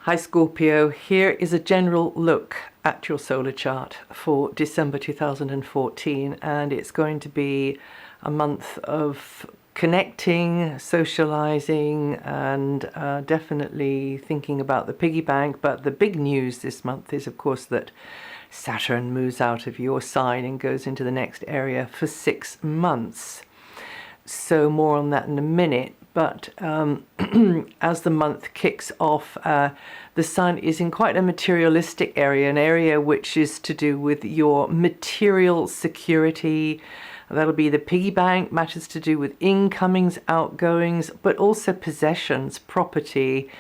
Hi Scorpio, here is a general look at your solar chart for December 2014, and it's going to be a month of connecting, socializing, and definitely thinking about the piggy bank. But the big news this month is, of course, that Saturn moves out of your sign and goes into the next area for 6 months. So more on that in a minute. But as the month kicks off, the sun is in quite a materialistic area, an area which is to do with your material security. That'll be the piggy bank, matters to do with incomings, outgoings, but also possessions, property,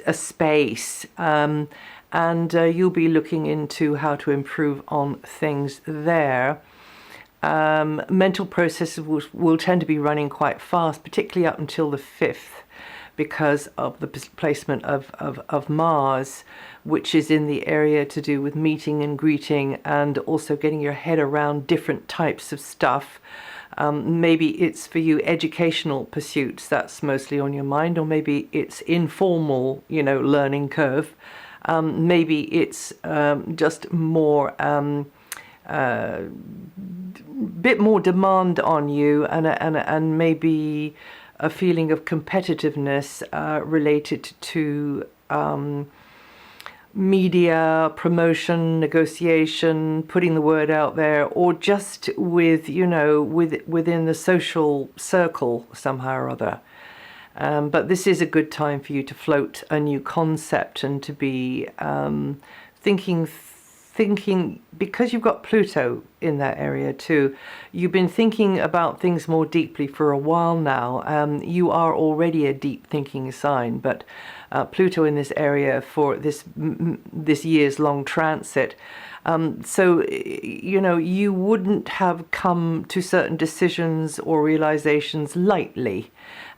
a space. And you'll be looking into how to improve on things there. Mental processes will tend to be running quite fast, particularly up until the 5th, because of the placement of Mars, which is in the area to do with meeting and greeting, and also getting your head around different types of stuff. Maybe it's for you educational pursuits, that's mostly on your mind, or maybe it's informal, learning curve. Maybe it's just more bit more demand on you, and maybe a feeling of competitiveness related to media, promotion, negotiation, putting the word out there, or just with, within the social circle somehow or other. But this is a good time for you to float a new concept and to be thinking, because you've got Pluto in that area too, you've been thinking about things more deeply for a while now. You are already a deep thinking sign, but Pluto in this area for this year's long transit. So, you wouldn't have come to certain decisions or realizations lightly.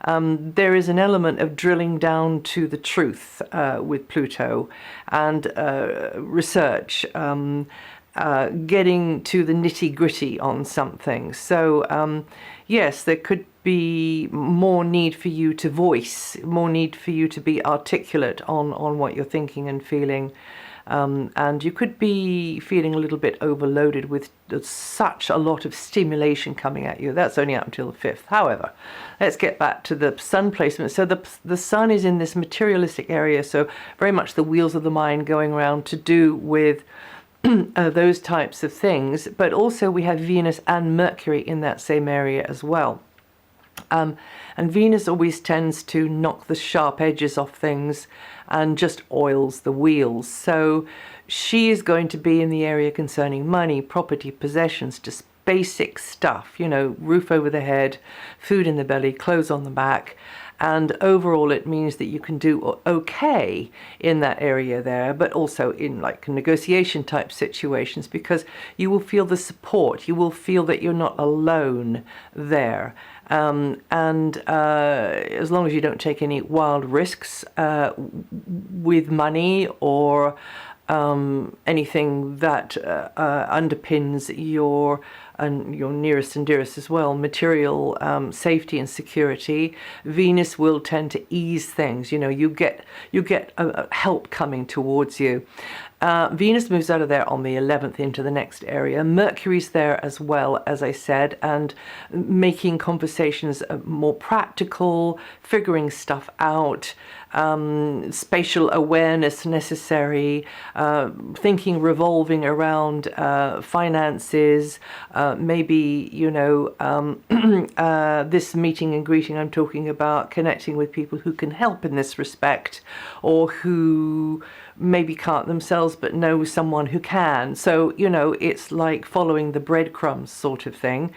There is an element of drilling down to the truth with Pluto, and research, getting to the nitty-gritty on something. So yes, there could be more need for you to voice, more need for you to be articulate on what you're thinking and feeling. And you could be feeling a little bit overloaded with such a lot of stimulation coming at you. That's only up until the 5th. However, let's get back to the sun placement. So the sun is in this materialistic area, so very much the wheels of the mind going around to do with those types of things. But also we have Venus and Mercury in that same area as well. And Venus always tends to knock the sharp edges off things and just oils the wheels. So she is going to be in the area concerning money, property, possessions, just basic stuff, roof over the head, food in the belly, clothes on the back. And overall, it means that you can do okay in that area there, but also in like negotiation type situations, because you will feel the support. You will feel that you're not alone there. And as long as you don't take any wild risks with money or anything that underpins your nearest and dearest as well, material safety and security, Venus will tend to ease things. You get help coming towards you. Venus moves out of there on the 11th into the next area. Mercury's there as well, as I said, and making conversations more practical, figuring stuff out, spatial awareness necessary, thinking revolving around finances, maybe, this meeting and greeting I'm talking about, connecting with people who can help in this respect, or who maybe can't themselves but know someone who can. So, it's like following the breadcrumbs sort of thing.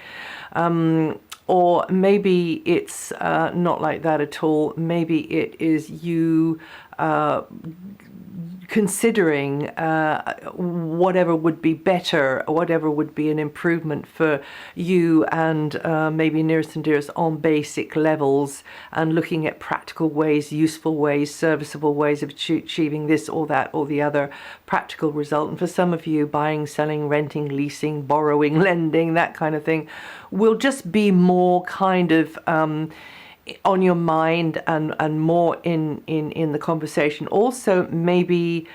Or maybe it's not like that at all. Maybe it is you considering whatever would be better, whatever would be an improvement for you and maybe nearest and dearest on basic levels, and looking at practical ways, useful ways, serviceable ways of achieving this or that or the other practical result. And for some of you, buying, selling, renting, leasing, borrowing, lending, that kind of thing will just be more kind of on your mind and more in the conversation. Also, maybe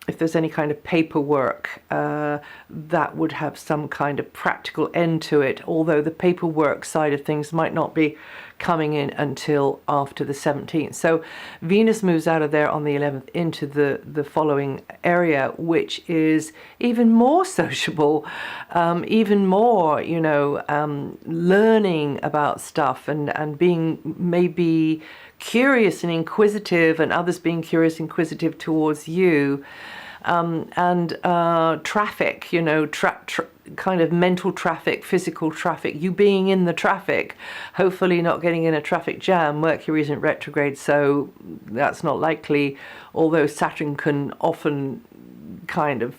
if there's any kind of paperwork that would have some kind of practical end to it, although the paperwork side of things might not be coming in until after the 17th. So Venus moves out of there on the 11th into the following area, which is even more sociable, even more, learning about stuff and being maybe curious and inquisitive, and others being curious and inquisitive towards you. And traffic, kind of mental traffic, physical traffic, you being in the traffic, hopefully not getting in a traffic jam. Mercury isn't retrograde, so that's not likely, although Saturn can often kind of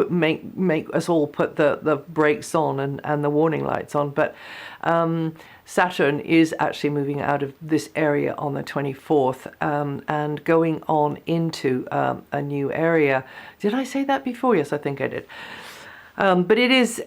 make us all put the brakes on and the warning lights on. But Saturn is actually moving out of this area on the 24th and going on into a new area. Did I say that before? Yes, I think I did. But it is,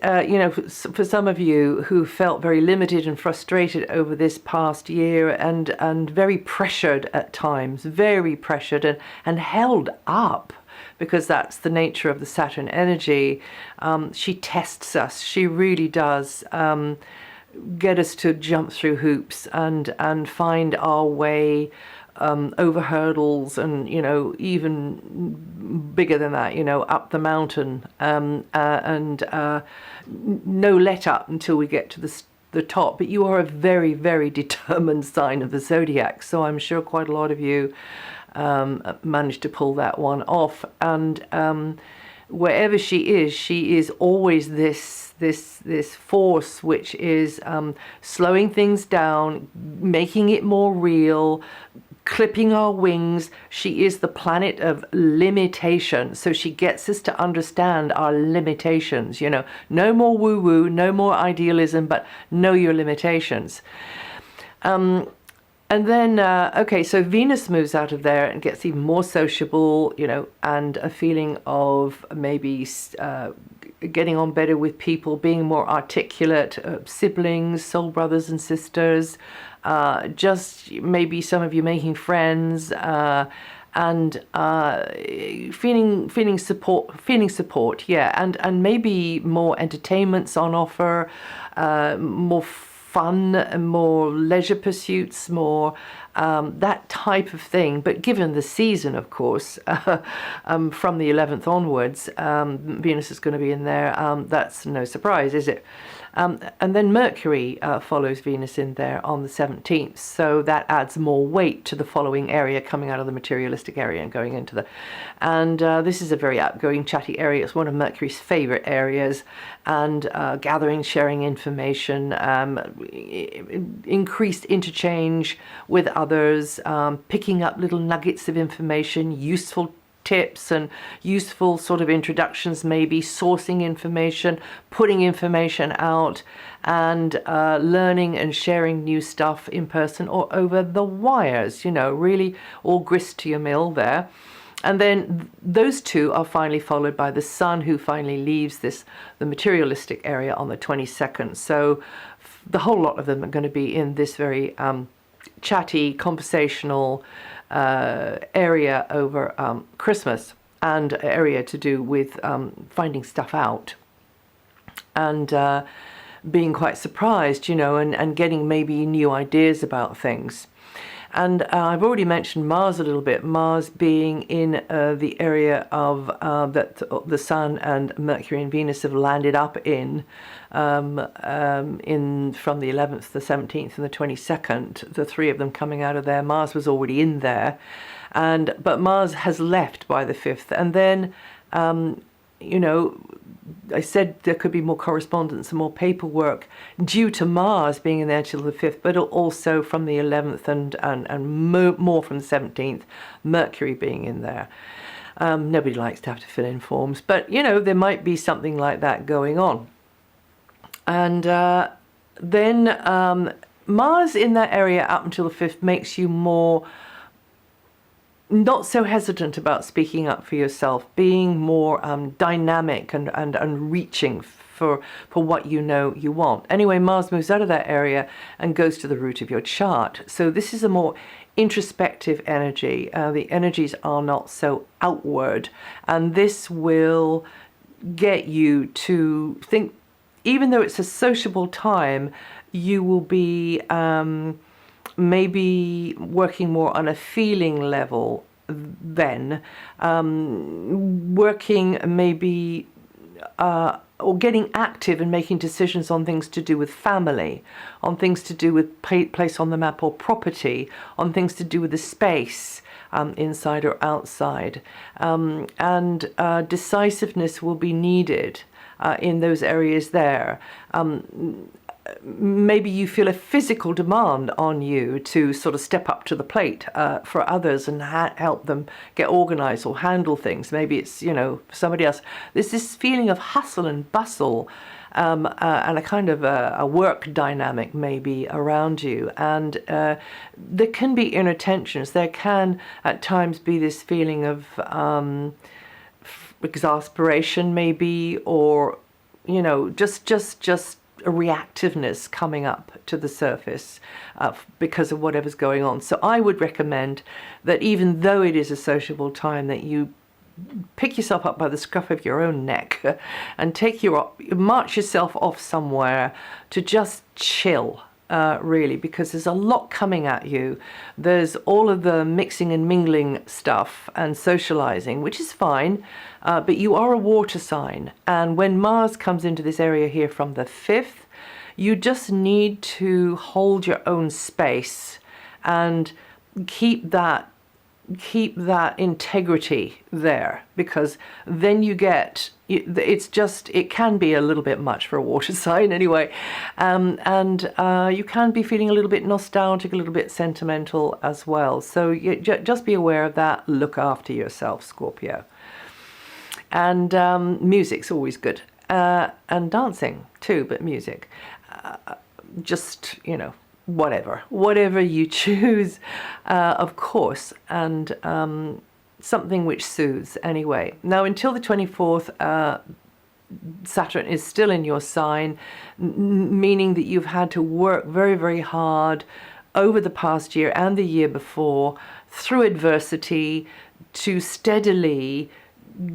for some of you who felt very limited and frustrated over this past year and very pressured at times, very pressured and held up, because that's the nature of the Saturn energy. She tests us. She really does get us to jump through hoops and find our way over hurdles, and even bigger than that, up the mountain, and no let up until we get to the top. But you are a very, very determined sign of the zodiac, so I'm sure quite a lot of you managed to pull that one off. And wherever she is always this force which is slowing things down, making it more real, clipping our wings. She is the planet of limitation, so she gets us to understand our limitations. No more woo-woo, no more idealism, but know your limitations. And then, so Venus moves out of there and gets even more sociable, and a feeling of maybe getting on better with people, being more articulate, siblings, soul brothers and sisters, just maybe some of you making friends, and feeling support, yeah, and maybe more entertainments on offer, more fun and more leisure pursuits, more that type of thing. But given the season, of course, from the 11th onwards, Venus is going to be in there. That's no surprise, is it? And then Mercury follows Venus in there on the 17th. So that adds more weight to the following area, coming out of the materialistic area and going into the... And this is a very outgoing, chatty area. It's one of Mercury's favorite areas. And gathering, sharing information, increased interchange with others, picking up little nuggets of information, useful tips and useful sort of introductions, maybe sourcing information, putting information out, and learning and sharing new stuff in person or over the wires, really all grist to your mill there. And then those two are finally followed by the Sun, who finally leaves the materialistic area on the 22nd. So the whole lot of them are going to be in this very chatty, conversational area over Christmas, and area to do with finding stuff out and being quite surprised, and getting maybe new ideas about things. And I've already mentioned Mars a little bit, Mars being in the area of that the Sun and Mercury and Venus have landed up in from the 11th, the 17th and the 22nd, the three of them coming out of there. Mars was already in there, but Mars has left by the 5th. And then, I said there could be more correspondence and more paperwork due to Mars being in there till the 5th, but also from the 11th and more from the 17th, Mercury being in there. Nobody likes to have to fill in forms, but, there might be something like that going on. And then Mars in that area up until the 5th makes you more not so hesitant about speaking up for yourself, being more dynamic and reaching for what you know you want. Anyway, Mars moves out of that area and goes to the root of your chart. So this is a more introspective energy. The energies are not so outward, and this will get you to think, even though it's a sociable time, you will be maybe working more on a feeling level then, working maybe or getting active and making decisions on things to do with family, on things to do with place on the map or property, on things to do with the space, inside or outside. And decisiveness will be needed in those areas there. Maybe you feel a physical demand on you to sort of step up to the plate for others and help them get organized or handle things. Maybe it's, somebody else. There's this feeling of hustle and bustle, and a kind of a work dynamic maybe around you. And there can be inner tensions. There can at times be this feeling of exasperation maybe, or, just a reactiveness coming up to the surface because of whatever's going on. So I would recommend that, even though it is a sociable time, that you pick yourself up by the scruff of your own neck and march yourself off somewhere to just chill, really, because there's a lot coming at you. There's all of the mixing and mingling stuff and socializing, which is fine, but you are a water sign, and when Mars comes into this area here from the 5th, you just need to hold your own space and keep that integrity there, because then you get, it can be a little bit much for a water sign anyway, and you can be feeling a little bit nostalgic, a little bit sentimental as well. So just be aware of that. Look after yourself, Scorpio. And music's always good, and dancing too, but music, just whatever you choose, of course, and something which soothes anyway. Now, until the 24th, Saturn is still in your sign, meaning that you've had to work very, very hard over the past year and the year before, through adversity, to steadily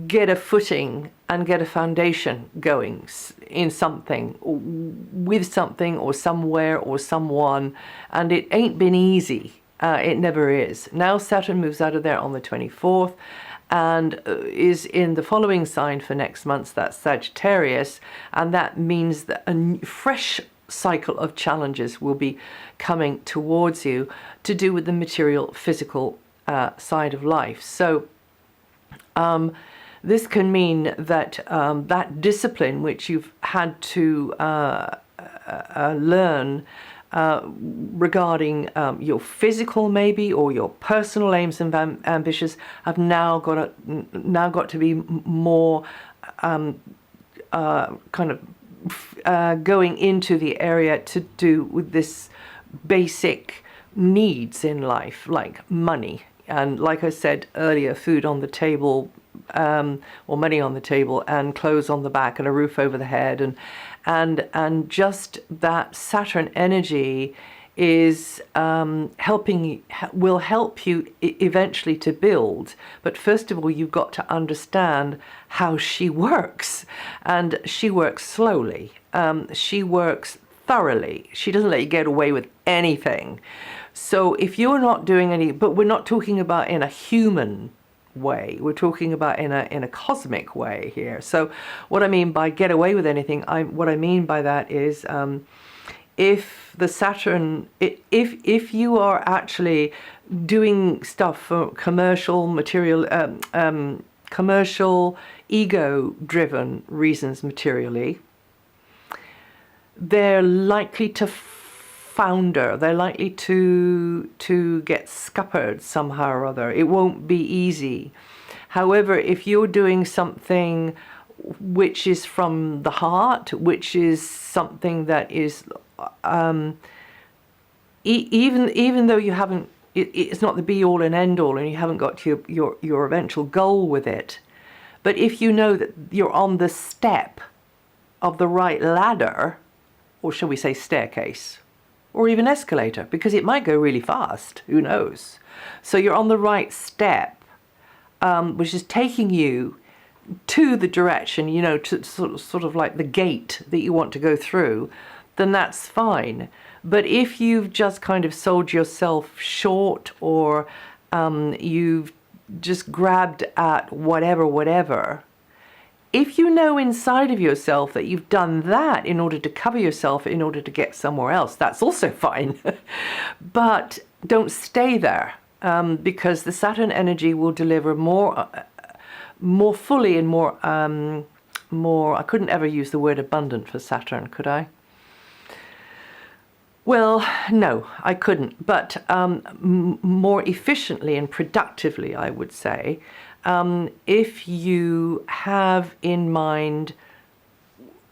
get a footing and get a foundation going in something, with something or somewhere or someone, and it ain't been easy. It never is. Now Saturn moves out of there on the 24th and is in the following sign for next month, that's Sagittarius, and that means that a fresh cycle of challenges will be coming towards you to do with the material, physical side of life. So this can mean that that discipline which you've had to learn regarding your physical maybe, or your personal aims and ambitions, have now got to be more kind of going into the area to do with this basic needs in life, like money. And like I said earlier, food on the table, or money on the table, and clothes on the back, and a roof over the head, and just that Saturn energy is will help you eventually to build. But first of all, you've got to understand how she works, and she works slowly. She works thoroughly. She doesn't let you get away with anything. So if you're not doing any, but we're not talking about in a human way, we're talking about in a cosmic way here. So what I mean by get away with anything, what I mean by that is if the Saturn, if you are actually doing stuff for commercial material, commercial ego-driven reasons materially, they're likely to founder. They're likely to get scuppered somehow or other. It won't be easy. However, if you're doing something which is from the heart, which is something that is even though you haven't, it's not the be all and end all, and you haven't got your eventual goal with it, but if you know that you're on the step of the right ladder, or shall we say staircase, or even escalator, because it might go really fast, who knows. So you're on the right step, which is taking you to the direction, you know, to sort of like the gate that you want to go through, then that's fine. But if you've just kind of sold yourself short, or you've just grabbed at whatever, if you know inside of yourself that you've done that in order to cover yourself, in order to get somewhere else, that's also fine. But don't stay there, because the Saturn energy will deliver more fully and more, I couldn't ever use the word abundant for Saturn, could I? Well, no, I couldn't, but more efficiently and productively, I would say, if you have in mind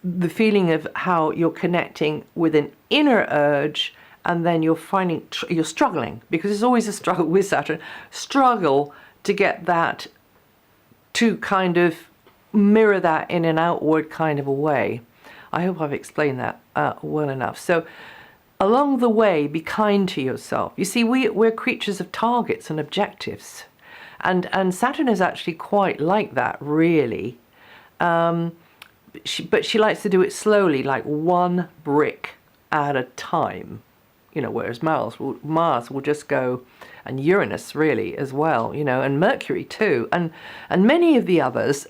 the feeling of how you're connecting with an inner urge, and then you're finding you're struggling, because there's always a struggle with Saturn, struggle to get that to kind of mirror that in an outward kind of a way. I hope I've explained that well enough. So along the way, be kind to yourself. You see, we're creatures of targets and objectives. And Saturn is actually quite like that, really. But she likes to do it slowly, like one brick at a time. You know, whereas Mars will just go, and Uranus really as well, you know, and Mercury too, and many of the others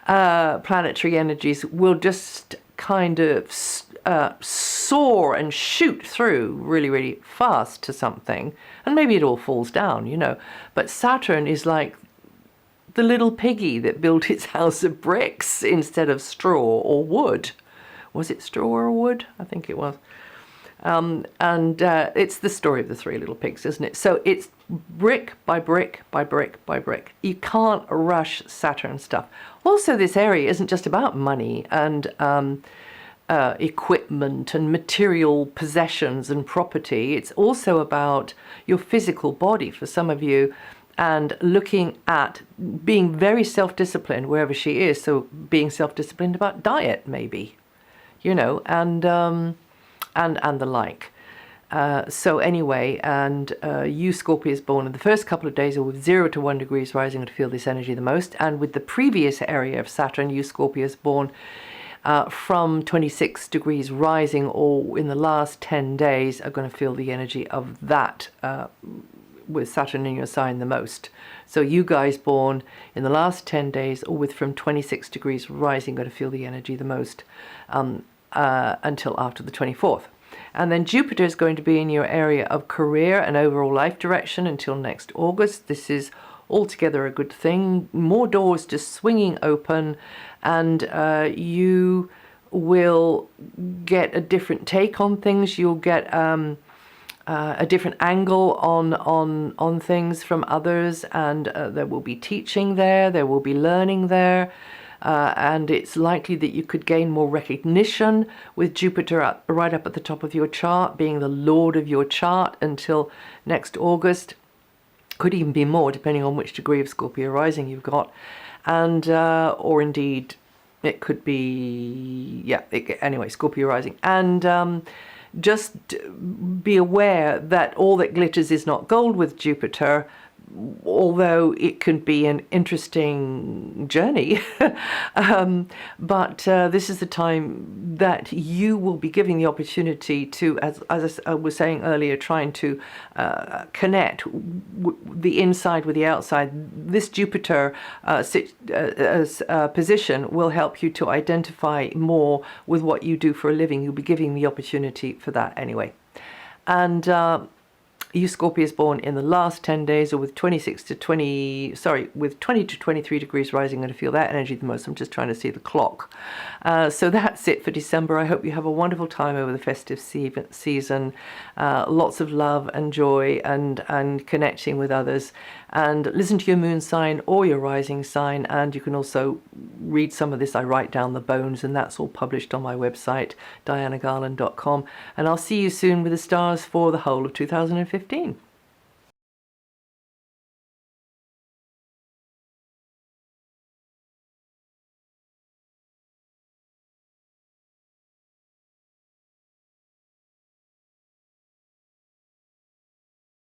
planetary energies will just kind of soar and shoot through really, really fast to something, and maybe it all falls down, you know. But Saturn is like the little piggy that built its house of bricks instead of straw or wood. Was it straw or wood? I think it was. It's the story of the three little pigs, isn't it? So it's brick by brick by brick by brick. You can't rush Saturn stuff. Also, this area isn't just about money and equipment and material possessions and property. It's also about your physical body for some of you, and looking at being very self-disciplined wherever she is. So being self-disciplined about diet, maybe, you know, and the like. So anyway, and you Scorpios born in the first couple of days are with 0 to 1 degrees rising to feel this energy the most. And with the previous area of Saturn, you Scorpios born from 26 degrees rising or in the last 10 days are going to feel the energy of that with Saturn in your sign the most. So you guys born in the last 10 days or with from 26 degrees rising are going to feel the energy the most until after the 24th. And then Jupiter is going to be in your area of career and overall life direction until next August. This is altogether a good thing. More doors just swinging open, and you will get a different take on things. You'll get a different angle on things from others, and there will be teaching there. There will be learning there. And it's likely that you could gain more recognition with Jupiter right up at the top of your chart, being the lord of your chart until next August. Could even be more, depending on which degree of Scorpio rising you've got. And, or indeed, it could be, yeah, anyway, Scorpio rising. And just be aware that all that glitters is not gold with Jupiter, although it can be an interesting journey. But this is the time that you will be giving the opportunity to, as I was saying earlier, trying to connect the inside with the outside. This Jupiter position will help you to identify more with what you do for a living. You'll be giving the opportunity for that anyway. And you Scorpios born in the last 10 days or with 20 to 23 degrees rising, going to feel that energy the most. I'm just trying to see the clock. So that's it for December. I hope you have a wonderful time over the festive season. Lots of love and joy and connecting with others. And listen to your moon sign or your rising sign. And you can also read some of this. I write down the bones, and that's all published on my website, DianaGarland.com. And I'll see you soon with the stars for the whole of 2015.